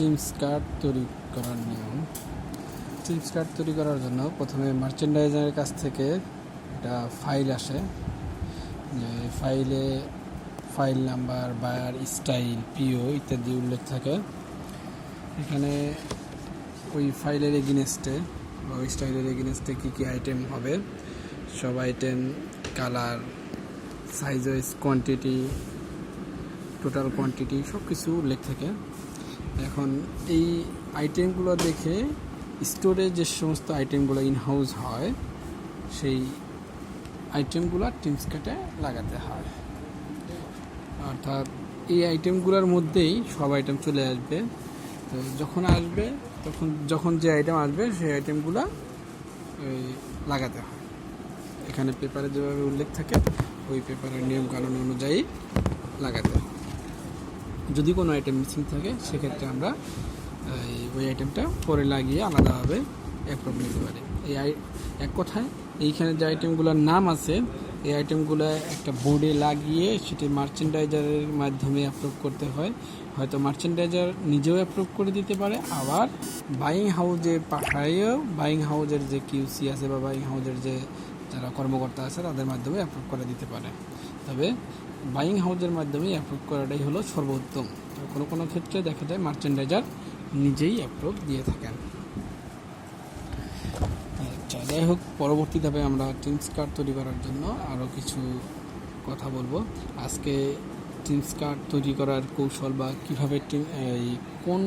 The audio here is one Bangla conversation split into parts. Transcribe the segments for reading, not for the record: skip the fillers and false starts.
টিমস কার্ড তৈরি করার নিয়ম। টিমস কার্ড তৈরি করার জন্য প্রথমে মার্চেন্ডাইজারের কাছ থেকে একটা ফাইল আসে, যে ফাইল নাম্বার, বায়ার স্টাইল, পিও ইত্যাদি উল্লেখ থাকে। এখানে ওই ফাইলের এগেইনস্টে বা ওই স্টাইলের এগেইনস্টে কী কী আইটেম হবে, সব item, colour, size wise, quantity, total quantity সব কিছু উল্লেখ থাকে। এখন এই আইটেমগুলো দেখে স্টোরে যে সমস্ত আইটেমগুলো ইনহাউস হয় সেই আইটেমগুলো টিমস কার্ডে লাগাতে হয়। অর্থাৎ এই আইটেমগুলোর মধ্যেই সব আইটেম চলে আসবে। তো যখন যে আইটেম আসবে সেই আইটেমগুলো লাগাতে হয়। এখানে পেপারে যেভাবে উল্লেখ থাকে ওই পেপারের নিয়মকানুন অনুযায়ী লাগাতে হয়। যদি কোনো আইটেম মিসিং থাকে সেক্ষেত্রে আমরা ওই আইটেমটা পরে লাগিয়ে আলাদাভাবে অ্যাপ্রুভ নিতে পারি। এক কথায় এইখানে যে আইটেমগুলোর নাম আছে এই আইটেমগুলো একটা বোর্ডে লাগিয়ে সেটি মার্চেন্ডাইজারের মাধ্যমে অ্যাপ্রুভ করতে হয়। হয়তো মার্চেন্ডাইজার নিজেও অ্যাপ্রুভ করে দিতে পারে, আবার বাইং হাউজে পাঠাইয়েও বাইং হাউজের যে কিউসি আছে বা বাইং হাউজের যে যারা কর্মকর্তা আছে তাদের মাধ্যমে অ্যাপ্রুভ করে দিতে পারে। তবে বাইং হাউজের মাধ্যমে অ্যাপ্রুভ করাটাই হলো সর্বোত্তম। কোনো কোনো ক্ষেত্রে দেখা যায় মার্চেন্ডাইজার নিজেই অ্যাপ্রুভ দিয়ে থাকেন। আচ্ছা, যাই হোক, পরবর্তী ধাপে আমরা টিমস কার্ড তৈরি করার জন্য আরও কিছু কথা বলবো। আজকে টিমস কার্ড তৈরি করার কৌশল বা কীভাবে কোন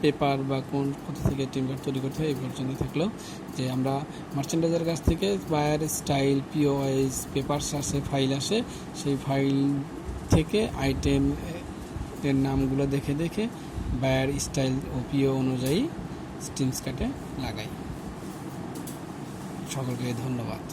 পেপার বা কোথা থেকে টিম কার্ড তৈরি করতে হয় এই পর্যন্ত থাকলো। যে আমরা মার্চেন্ডাইজারের কাছ থেকে বায়ার স্টাইল, পিও ওয়াইজ পেপারস আসে, ফাইল আসে, সেই ফাইল থেকে আইটেমের নামগুলো দেখে দেখে বায়ার স্টাইল ও পিও অনুযায়ী টিমস কার্ডে লাগাই। সকলকে ধন্যবাদ।